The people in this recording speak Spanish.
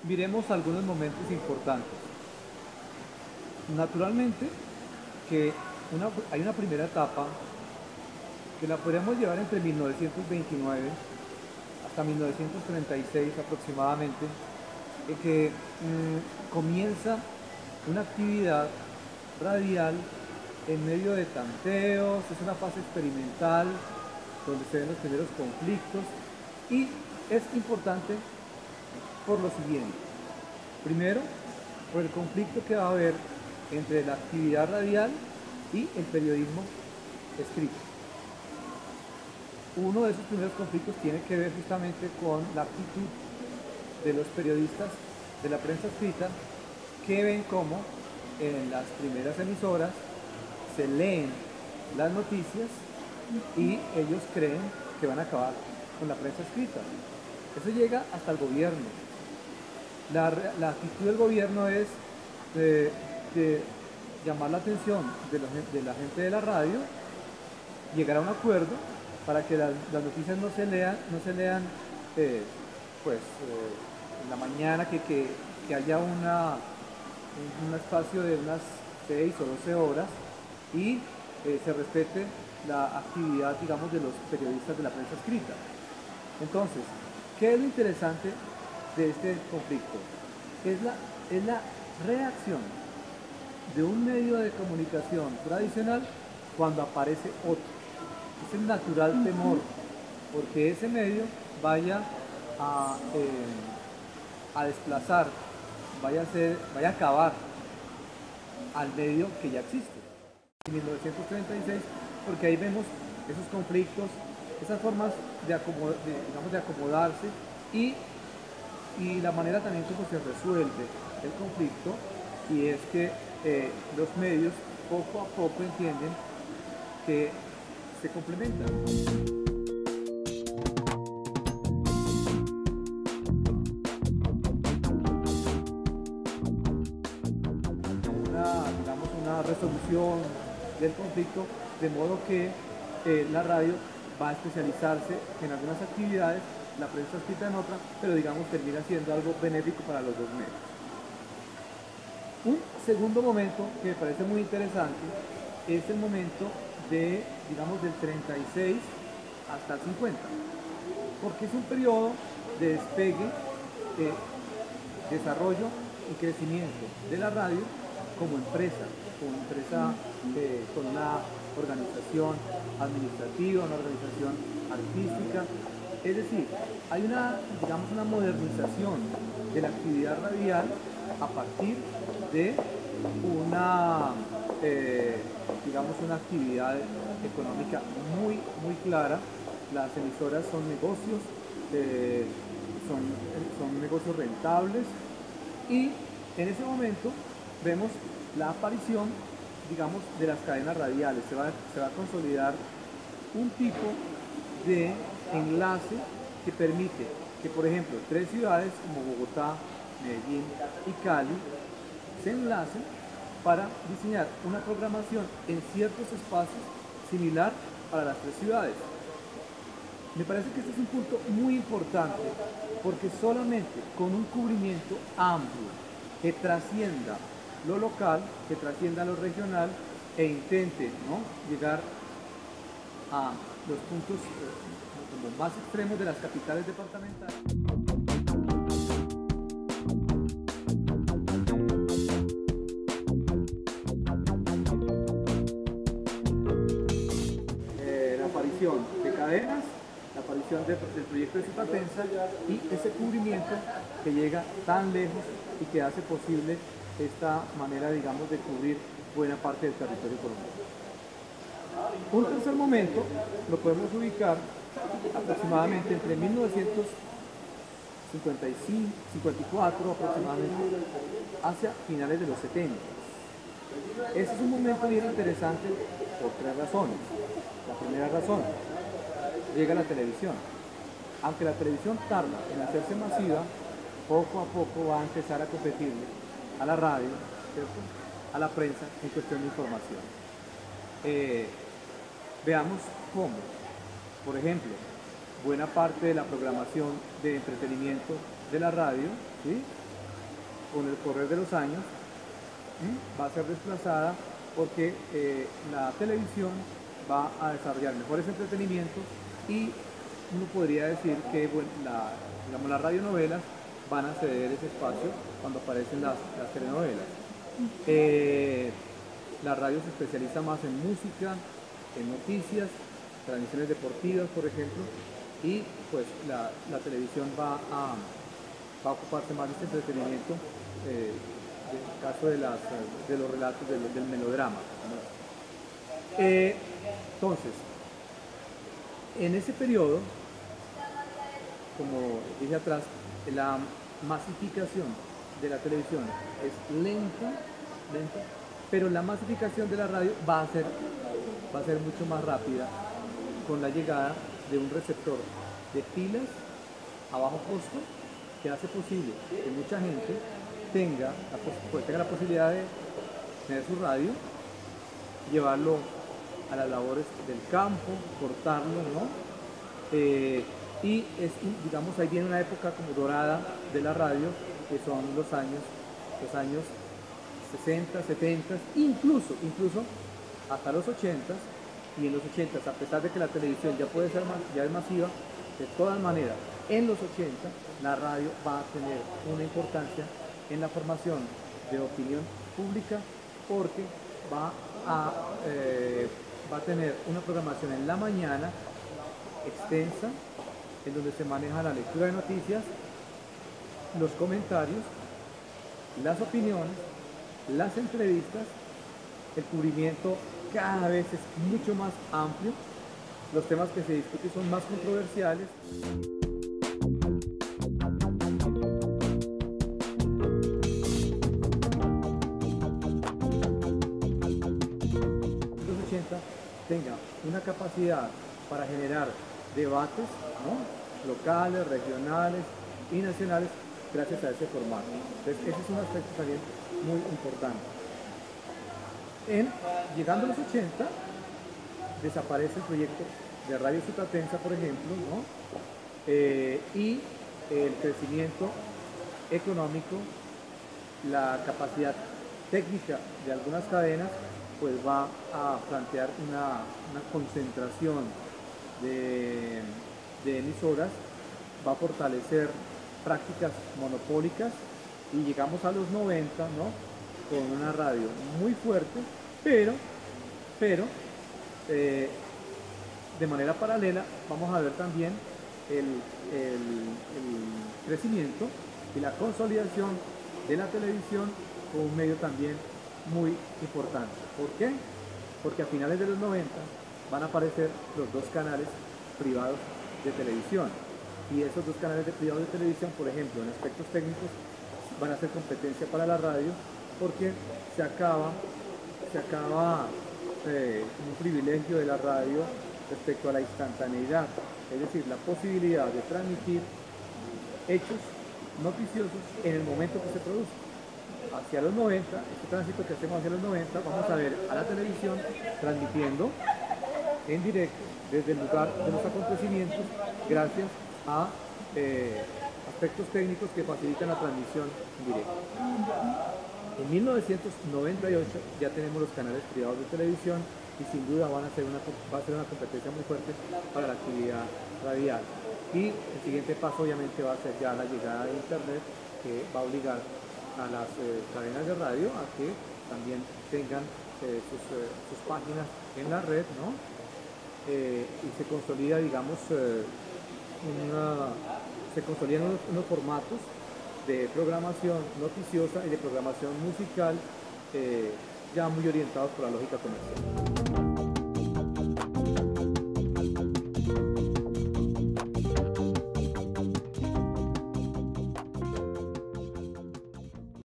Miremos algunos momentos importantes. Naturalmente que hay una primera etapa que la podríamos llevar entre 1929 hasta 1936 aproximadamente, en que comienza una actividad radial en medio de tanteos, es una fase experimental donde se ven los primeros conflictos y es importante por lo siguiente. Primero, por el conflicto que va a haber entre la actividad radial y el periodismo escrito. Uno de esos primeros conflictos tiene que ver justamente con la actitud de los periodistas de la prensa escrita que ven cómo en las primeras emisoras se leen las noticias y ellos creen que van a acabar con la prensa escrita. Eso llega hasta el gobierno. La actitud del gobierno es de llamar la atención de la gente de la radio, llegar a un acuerdo para que las noticias no se lean en la mañana, que haya un espacio de unas 6 o 12 horas y se respete la actividad, digamos, de los periodistas de la prensa escrita. Entonces, ¿qué es lo interesante de este conflicto? Es la reacción de un medio de comunicación tradicional cuando aparece otro. Es el natural temor, porque ese medio vaya a desplazar, vaya a acabar al medio que ya existe. En 1936, porque ahí vemos esos conflictos, esas formas digamos, de acomodarse y la manera también como se resuelve el conflicto, y es que los medios poco a poco entienden que se complementan. Digamos, una resolución del conflicto, de modo que la radio va a especializarse en algunas actividades, la prensa escrita en otra, pero digamos termina siendo algo benéfico para los dos medios. Un segundo momento que me parece muy interesante es el momento digamos, del 36 hasta el 50, porque es un periodo de despegue, desarrollo y crecimiento de la radio como empresa, con una organización administrativa, una organización artística. Es decir, hay digamos, una modernización de la actividad radial a partir de digamos, una actividad económica muy clara. Las emisoras son negocios, son negocios rentables, y en ese momento vemos la aparición, digamos, de las cadenas radiales. Se va a consolidar un tipo de enlace que permite que, por ejemplo, tres ciudades como Bogotá, Medellín y Cali se enlacen para diseñar una programación en ciertos espacios similar para las tres ciudades. Me parece que este es un punto muy importante, porque solamente con un cubrimiento amplio que trascienda lo local, que trascienda lo regional e intente, ¿no?, llegar a los puntos como más extremos de las capitales departamentales. La aparición de cadenas, la aparición del proyecto de Cipatensa y ese cubrimiento que llega tan lejos y que hace posible esta manera, digamos, de cubrir buena parte del territorio colombiano. Un tercer momento lo podemos ubicar aproximadamente entre 1954 aproximadamente hacia finales de los 70. Ese es un momento bien interesante por tres razones. La primera razón, llega la televisión. Aunque la televisión tarda en hacerse masiva, poco a poco va a empezar a competirle a la radio, ¿cierto?, a la prensa en cuestión de información. Veamos cómo, por ejemplo, buena parte de la programación de entretenimiento de la radio, ¿sí?, con el correr de los años va a ser desplazada porque la televisión va a desarrollar mejores entretenimientos y uno podría decir que bueno, digamos, las radionovelas van a ceder ese espacio cuando aparecen las telenovelas. La radio se especializa más en música, en noticias, transmisiones deportivas, por ejemplo, y pues la televisión va a ocuparse más de este entretenimiento, en el caso de los relatos del melodrama. Entonces, en ese periodo, como dije atrás, la masificación de la televisión es lenta, pero la masificación de la radio va a ser mucho más rápida con la llegada de un receptor de pilas a bajo costo que hace posible que mucha gente tenga la posibilidad de tener su radio, llevarlo a las labores del campo, cortarlo, ¿no? Y digamos, ahí viene una época como dorada de la radio, que son los años 60, 70, incluso hasta los 80, y en los 80, a pesar de que la televisión ya es masiva, de todas maneras, en los 80 la radio va a tener una importancia en la formación de opinión pública porque va a tener una programación en la mañana extensa, en donde se maneja la lectura de noticias, los comentarios, las opiniones, las entrevistas, el cubrimiento cada vez es mucho más amplio, los temas que se discuten son más controversiales. Los 80 tenga una capacidad para generar debates, ¿no?, locales, regionales y nacionales gracias a ese formato. Entonces, ese es un aspecto también muy importante. Llegando a los 80, desaparece el proyecto de Radio Sutatensa, por ejemplo, ¿no? Y el crecimiento económico, la capacidad técnica de algunas cadenas, pues va a plantear una concentración de emisoras, va a fortalecer prácticas monopólicas y llegamos a los 90, ¿no?, con una radio muy fuerte, pero de manera paralela vamos a ver también el crecimiento y la consolidación de la televisión como un medio también muy importante. ¿Por qué? Porque a finales de los 90 van a aparecer los dos canales privados de televisión, y esos dos canales privados de televisión, por ejemplo, en aspectos técnicos, van a ser competencia para la radio, porque se acaba un privilegio de la radio respecto a la instantaneidad, es decir, la posibilidad de transmitir hechos noticiosos en el momento que se produce. Hacia los 90, este tránsito que hacemos hacia los 90, vamos a ver a la televisión transmitiendo en directo desde el lugar de los acontecimientos gracias a aspectos técnicos que facilitan la transmisión en directo. En 1998 ya tenemos los canales privados de televisión y sin duda va a ser una competencia muy fuerte para la actividad radial. Y el siguiente paso obviamente va a ser ya la llegada de Internet, que va a obligar a las cadenas de radio a que también tengan sus páginas en la red, ¿no? Y se consolida, digamos, se consolidan unos formatos de programación noticiosa y de programación musical ya muy orientados por la lógica comercial.